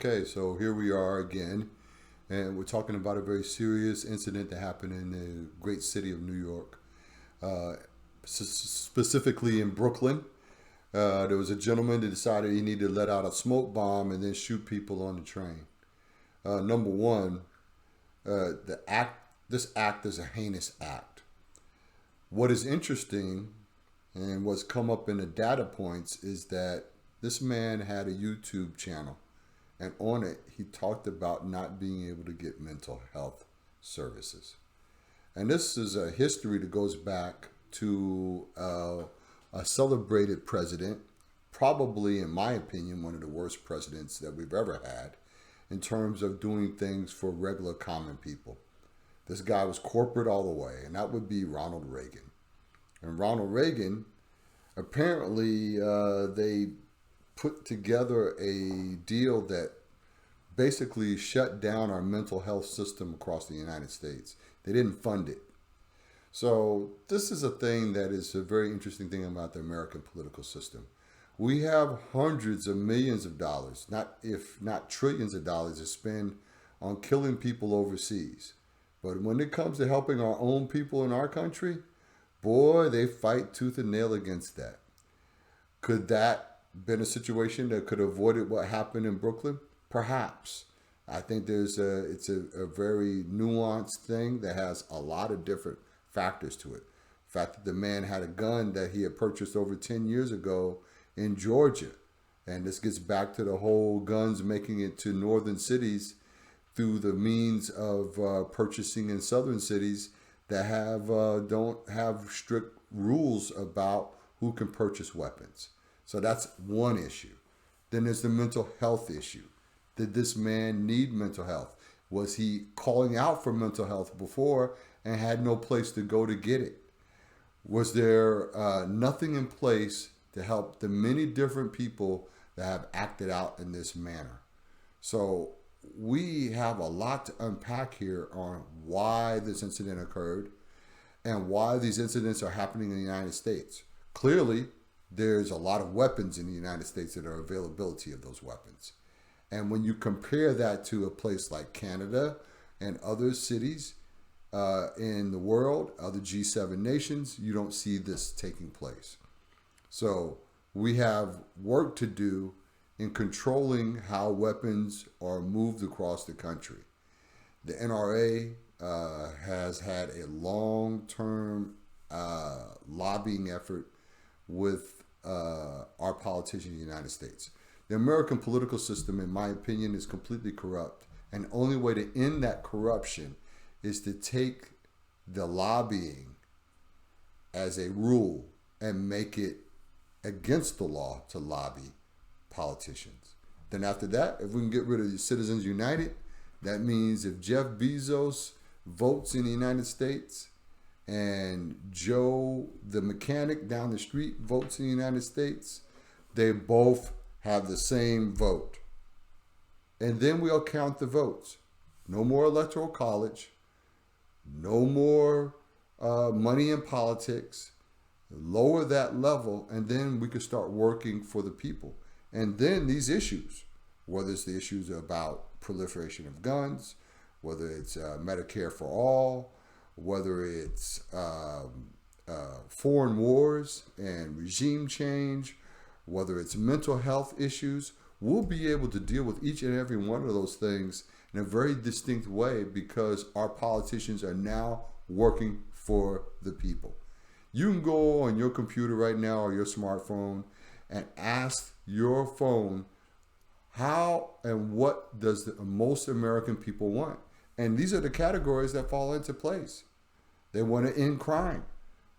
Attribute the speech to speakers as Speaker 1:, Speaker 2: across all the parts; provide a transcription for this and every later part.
Speaker 1: Okay, so here we are again, and we're talking about a very serious incident that happened in the great city of New York, uh, specifically in Brooklyn. There was a gentleman that decided he needed to let out a smoke bomb and then shoot people on the train. Number one, this act is a heinous act. What is interesting and what's come up in the data points is that this man had a YouTube channel, and on it, he talked about not being able to get mental health services. And this is a history that goes back to a celebrated president, probably, in my opinion, one of the worst presidents that we've ever had in terms of doing things for regular common people. This guy was corporate all the way, and that would be Ronald Reagan. And Ronald Reagan, apparently, they put together a deal that basically shut down our mental health system across the United States. They didn't fund it. So this is a thing that is a very interesting thing about the American political system. We have hundreds of millions of dollars, not if not trillions of dollars to spend on killing people overseas. But when it comes to helping our own people in our country, boy, they fight tooth and nail against that. Could that been a situation that could have avoided what happened in Brooklyn? Perhaps. I think it's a very nuanced thing that has a lot of different factors to it. The fact that the man had a gun that he had purchased over 10 years ago in Georgia. And this gets back to the whole guns making it to northern cities through the means of purchasing in southern cities that don't have strict rules about who can purchase weapons. So that's one issue. Then there's the mental health issue. Did this man need mental health? Was he calling out for mental health before and had no place to go to get it? Was there nothing in place to help the many different people that have acted out in this manner? So we have a lot to unpack here on why this incident occurred and why these incidents are happening in the United States. Clearly, there's a lot of weapons in the United States that are availability of those weapons. And when you compare that to a place like Canada and other cities in the world, other G7 nations, you don't see this taking place. So we have work to do in controlling how weapons are moved across the country. The NRA has had a long-term lobbying effort with our politicians in the United States. The American political system, in my opinion, is completely corrupt. And the only way to end that corruption is to take the lobbying as a rule and make it against the law to lobby politicians. Then after that, if we can get rid of the Citizens United, that means if Jeff Bezos votes in the United States and Joe, the mechanic down the street, votes in the United States, they both have the same vote. And then we'll count the votes. No more electoral college, no more money in politics, lower that level, and then we could start working for the people. And then these issues, whether it's the issues about proliferation of guns, whether it's Medicare for all, whether it's foreign wars and regime change, whether it's mental health issues, we'll be able to deal with each and every one of those things in a very distinct way because our politicians are now working for the people. You can go on your computer right now or your smartphone and ask your phone, how and what does most American people want? And these are the categories that fall into place. They want to end crime.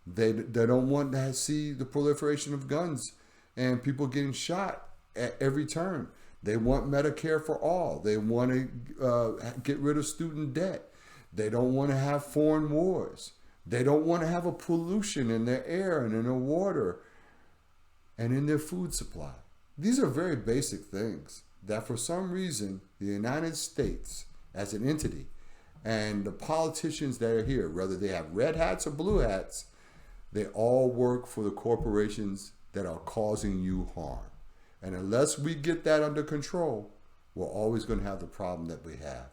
Speaker 1: They don't want to see the proliferation of guns and people getting shot at every turn. They want Medicare for all. They want to get rid of student debt. They don't want to have foreign wars. They don't want to have a pollution in their air and in their water and in their food supply. These are very basic things that for some reason the United States as an entity and the politicians that are here, whether they have red hats or blue hats, they all work for the corporations that are causing you harm. And unless we get that under control, we're always going to have the problem that we have.